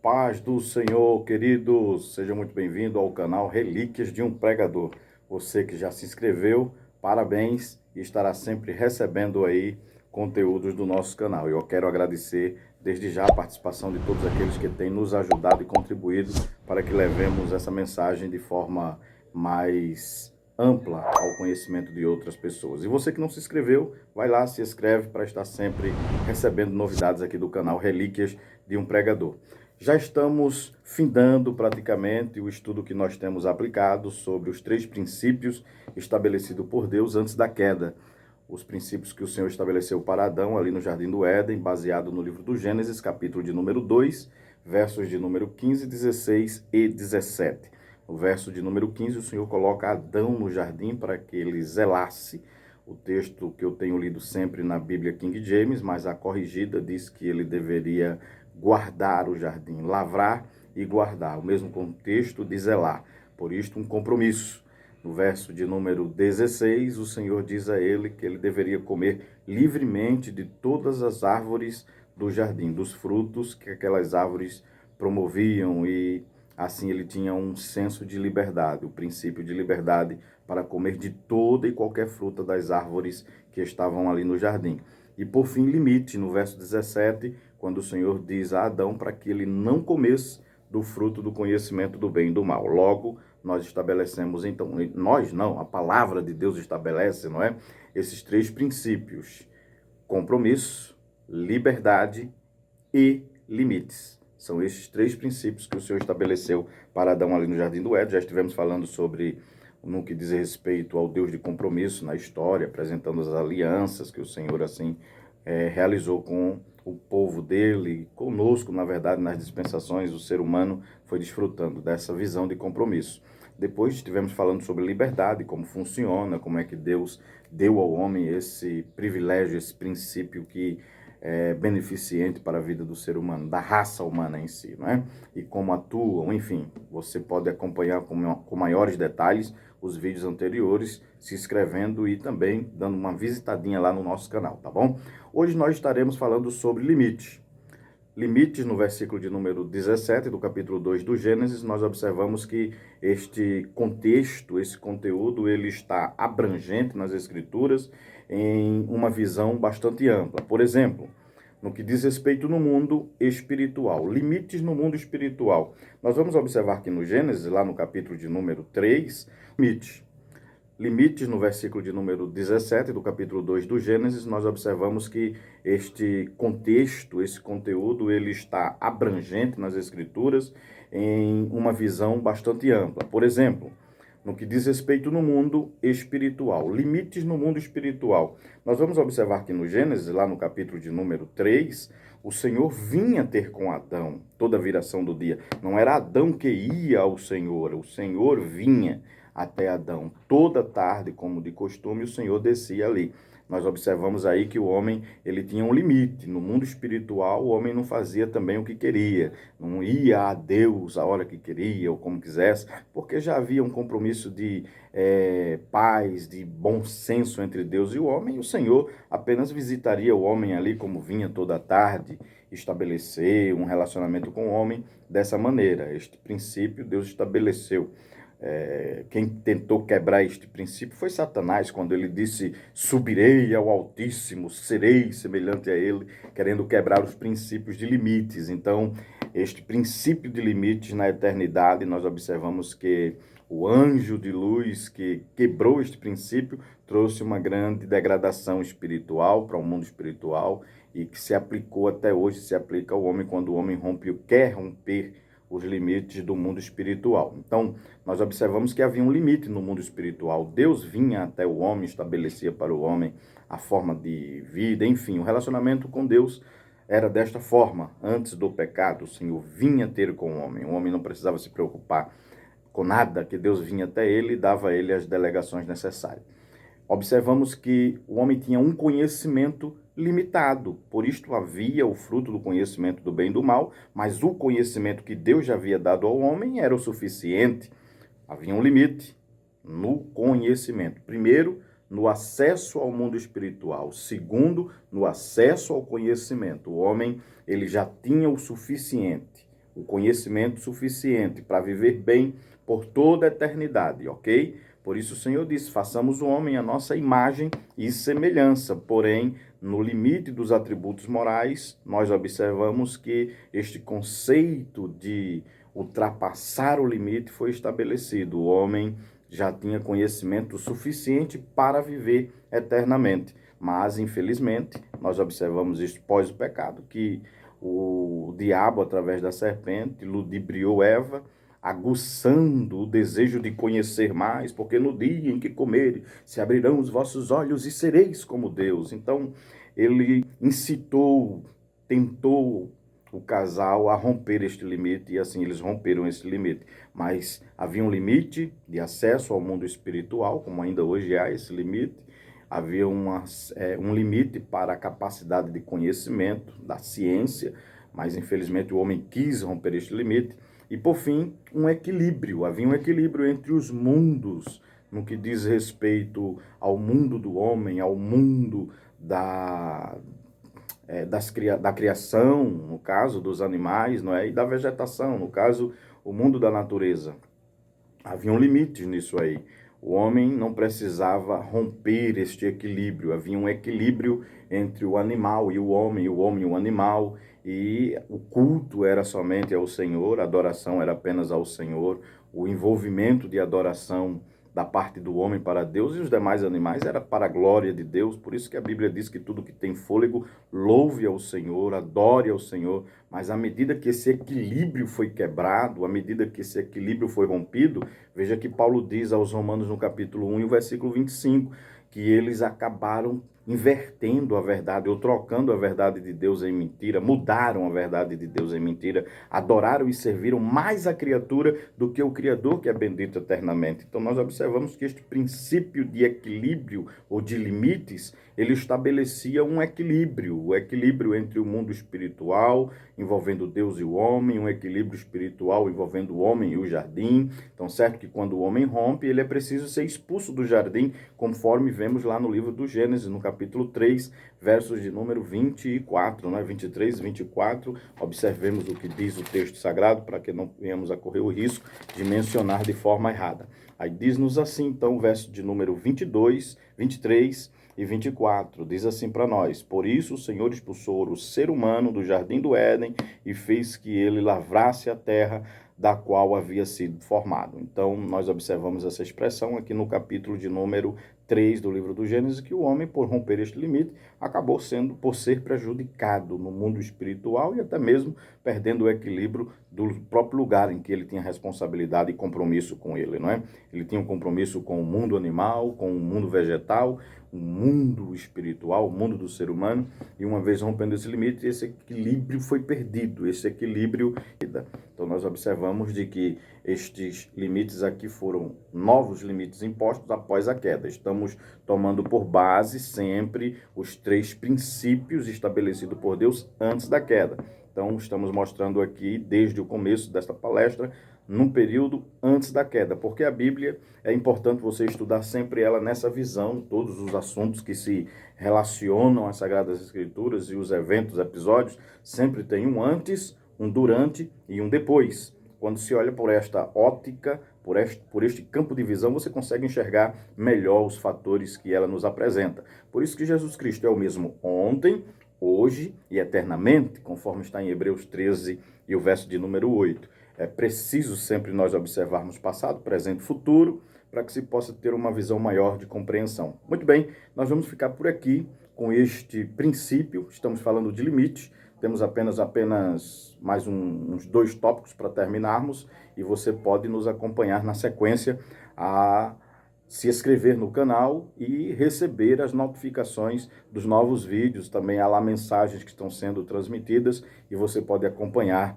Paz do Senhor, queridos, seja muito bem-vindo ao canal Relíquias de um Pregador. Você que já se inscreveu, parabéns e estará sempre recebendo aí conteúdos do nosso canal. Eu quero agradecer desde já a participação de todos aqueles que têm nos ajudado e contribuído para que levemos essa mensagem de forma mais ampla ao conhecimento de outras pessoas. E você que não se inscreveu, vai lá, se inscreve para estar sempre recebendo novidades aqui do canal Relíquias de um Pregador. Já estamos findando praticamente o estudo que nós temos aplicado sobre os 3 princípios estabelecidos por Deus antes da queda. Os princípios que o Senhor estabeleceu para Adão ali no Jardim do Éden, baseado no livro do Gênesis, capítulo de número 2, versos de número 15, 16 e 17. No verso de número 15, o Senhor coloca Adão no jardim para que ele zelasse. O texto que eu tenho lido sempre na Bíblia King James, mas a corrigida diz que ele deveria guardar o jardim, lavrar e guardar. O mesmo contexto de zelar. Por isto, um compromisso. No verso de número 16, o Senhor diz a ele que ele deveria comer livremente de todas as árvores do jardim, dos frutos que aquelas árvores promoviam, e assim ele tinha um senso de liberdade, o princípio de liberdade para comer de toda e qualquer fruta das árvores que estavam ali no jardim. E por fim, limite, no verso 17, quando o Senhor diz a Adão para que ele não comesse do fruto do conhecimento do bem e do mal. Logo, nós estabelecemos, então, nós não, a palavra de Deus estabelece, não é? Esses 3 princípios: compromisso, liberdade e limites. São esses 3 princípios que o Senhor estabeleceu para Adão ali no Jardim do Éden. Já estivemos falando sobre no que diz respeito ao Deus de compromisso na história, apresentando as alianças que o Senhor assim realizou com o povo dele, conosco, na verdade, nas dispensações, o ser humano foi desfrutando dessa visão de compromisso. Depois estivemos falando sobre liberdade, como funciona, como é que Deus deu ao homem esse privilégio, esse princípio que é beneficente para a vida do ser humano, da raça humana em si, não é? E como atuam, enfim, você pode acompanhar com maiores detalhes os vídeos anteriores, se inscrevendo e também dando uma visitadinha lá no nosso canal, tá bom? Hoje nós estaremos falando sobre limites. Limites, no versículo de número 17 do capítulo 2 do Gênesis, nós observamos que este contexto, esse conteúdo, ele está abrangente nas Escrituras em uma visão bastante ampla. Por exemplo, no que diz respeito no mundo espiritual, limites no mundo espiritual. Nós vamos observar que no Gênesis, lá no capítulo de número 3, limites, no versículo de número 17 do capítulo 2 do Gênesis, nós observamos que este contexto, esse conteúdo, ele está abrangente nas Escrituras em uma visão bastante ampla. Por exemplo, no que diz respeito no mundo espiritual, limites no mundo espiritual. Nós vamos observar que no Gênesis, lá no capítulo de número 3, o Senhor vinha ter com Adão toda a viração do dia. Não era Adão que ia ao Senhor, o Senhor vinha até Adão. Toda tarde, como de costume, o Senhor descia ali. Nós observamos aí que o homem, ele tinha um limite. No mundo espiritual, o homem não fazia também o que queria. Não ia a Deus a hora que queria ou como quisesse, porque já havia um compromisso de paz, de bom senso entre Deus e o homem. E o Senhor apenas visitaria o homem ali, como vinha toda tarde, estabelecer um relacionamento com o homem dessa maneira. Este princípio Deus estabeleceu. Quem tentou quebrar este princípio foi Satanás, quando ele disse: subirei ao Altíssimo, serei semelhante a ele, querendo quebrar os princípios de limites. Então, este princípio de limites na eternidade, nós observamos que o anjo de luz que quebrou este princípio trouxe uma grande degradação espiritual para o mundo espiritual, e que se aplicou até hoje, se aplica ao homem quando o homem quer romper os limites do mundo espiritual. Então, nós observamos que havia um limite no mundo espiritual. Deus vinha até o homem, estabelecia para o homem a forma de vida, enfim, o relacionamento com Deus era desta forma. Antes do pecado, o Senhor vinha ter com o homem não precisava se preocupar com nada, que Deus vinha até ele e dava a ele as delegações necessárias. Observamos que o homem tinha um conhecimento limitado, por isto havia o fruto do conhecimento do bem e do mal, mas o conhecimento que Deus já havia dado ao homem era o suficiente. Havia um limite no conhecimento. Primeiro, no acesso ao mundo espiritual. Segundo, no acesso ao conhecimento. O homem, ele já tinha o suficiente. o conhecimento suficiente para viver bem por toda a eternidade, ok? Por isso o Senhor disse, façamos o homem a nossa imagem e semelhança, porém, no limite dos atributos morais, nós observamos que este conceito de ultrapassar o limite foi estabelecido. O homem já tinha conhecimento suficiente para viver eternamente. Mas, infelizmente, nós observamos isto pós o pecado, que o diabo, através da serpente, ludibriou Eva, aguçando o desejo de conhecer mais, porque no dia em que comerem, se abrirão os vossos olhos e sereis como Deus. Então, ele incitou, tentou o casal a romper este limite, e assim eles romperam esse limite. Mas havia um limite de acesso ao mundo espiritual, como ainda hoje há esse limite. Havia um limite para a capacidade de conhecimento da ciência, mas infelizmente o homem quis romper este limite. E por fim, um equilíbrio. Havia um equilíbrio entre os mundos, no que diz respeito ao mundo do homem, ao mundo da criação, no caso dos animais, não é? E da vegetação, no caso, o mundo da natureza. Haviam limites nisso aí. O homem não precisava romper este equilíbrio. Havia um equilíbrio entre o animal e o homem e o animal. E o culto era somente ao Senhor, a adoração era apenas ao Senhor. O envolvimento de adoração da parte do homem para Deus e os demais animais era para a glória de Deus. Por isso que a Bíblia diz que tudo que tem fôlego louve ao Senhor, adore ao Senhor. Mas à medida que esse equilíbrio foi quebrado, à medida que esse equilíbrio foi rompido, veja que Paulo diz aos Romanos no capítulo 1 e o versículo 25, que eles acabaram invertendo a verdade, ou trocando a verdade de Deus em mentira, mudaram a verdade de Deus em mentira, adoraram e serviram mais a criatura do que o Criador, que é bendito eternamente. Então nós observamos que este princípio de equilíbrio ou de limites, ele estabelecia um equilíbrio, o equilíbrio entre o mundo espiritual, envolvendo Deus e o homem, um equilíbrio espiritual envolvendo o homem e o jardim. Então, certo que quando o homem rompe, ele é preciso ser expulso do jardim, conforme vemos lá no livro do Gênesis, no capítulo 3, versos de número 24, né? 23 e 24. Observemos o que diz o texto sagrado, para que não venhamos a correr o risco de mencionar de forma errada. Aí diz-nos assim, então, o verso de número 22, 23 e 24, diz assim para nós: por isso o Senhor expulsou o ser humano do jardim do Éden e fez que ele lavrasse a terra da qual havia sido formado. Então, nós observamos essa expressão aqui no capítulo de número 3 do livro do Gênesis, que o homem, por romper este limite, acabou por ser prejudicado no mundo espiritual e até mesmo perdendo o equilíbrio do próprio lugar em que ele tinha responsabilidade e compromisso com ele, não é? Ele tinha um compromisso com o mundo animal, com o mundo vegetal, o mundo espiritual, o mundo do ser humano, e uma vez rompendo esse limite, esse equilíbrio foi perdido, esse equilíbrio. Então nós observamos de que estes limites aqui foram novos limites impostos após a queda. Estamos tomando por base sempre os 3 princípios estabelecidos por Deus antes da queda. Então estamos mostrando aqui, desde o começo desta palestra, num período antes da queda, porque a Bíblia é importante você estudar sempre ela nessa visão, todos os assuntos que se relacionam às Sagradas Escrituras e os eventos, episódios, sempre tem um antes, um durante e um depois. Quando se olha por esta ótica, por este campo de visão, você consegue enxergar melhor os fatores que ela nos apresenta. Por isso que Jesus Cristo é o mesmo ontem, hoje e eternamente, conforme está em Hebreus 13 e o verso de número 8. É preciso sempre nós observarmos passado, presente e futuro, para que se possa ter uma visão maior de compreensão. Muito bem, nós vamos ficar por aqui com este princípio. Estamos falando de limites, temos apenas mais uns 2 tópicos para terminarmos, e você pode nos acompanhar na sequência a se inscrever no canal e receber as notificações dos novos vídeos. Também há lá mensagens que estão sendo transmitidas e você pode acompanhar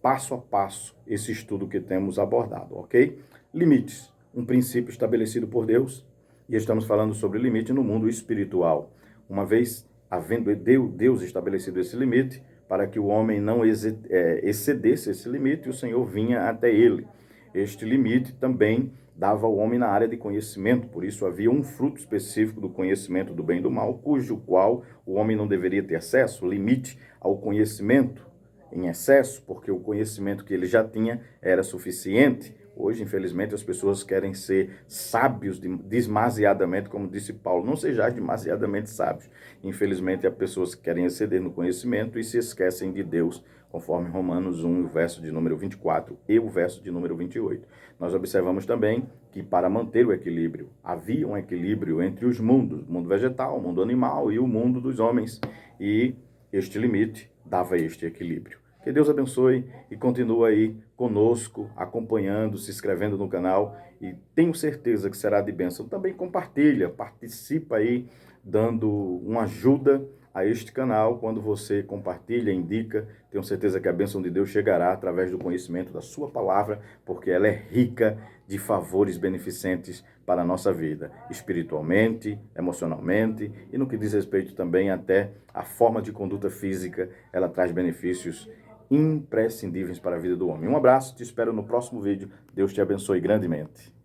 passo a passo esse estudo que temos abordado, ok? Limites, um princípio estabelecido por Deus, e estamos falando sobre limite no mundo espiritual. Uma vez havendo Deus estabelecido esse limite, para que o homem não excedesse esse limite, o Senhor vinha até ele. Este limite também dava ao homem na área de conhecimento, por isso havia um fruto específico do conhecimento do bem e do mal, cujo qual o homem não deveria ter acesso, limite ao conhecimento. em excesso, porque o conhecimento que ele já tinha era suficiente. Hoje, infelizmente, as pessoas querem ser sábios demasiadamente, como disse Paulo. Não sejais demasiadamente sábios. Infelizmente, há pessoas que querem exceder no conhecimento e se esquecem de Deus, conforme Romanos 1, o verso de número 24 e o verso de número 28. Nós observamos também que para manter o equilíbrio, havia um equilíbrio entre os mundos, o mundo vegetal, o mundo animal e o mundo dos homens. E este limite dava este equilíbrio. Que Deus abençoe e continue aí conosco, acompanhando, se inscrevendo no canal e tenho certeza que será de bênção. Também compartilha, participa aí, dando uma ajuda a este canal. Quando você compartilha, indica, tenho certeza que a bênção de Deus chegará através do conhecimento da sua palavra, porque ela é rica de favores beneficentes para a nossa vida, espiritualmente, emocionalmente e no que diz respeito também até à forma de conduta física, ela traz benefícios imprescindíveis para a vida do homem. Um abraço, te espero no próximo vídeo. Deus te abençoe grandemente.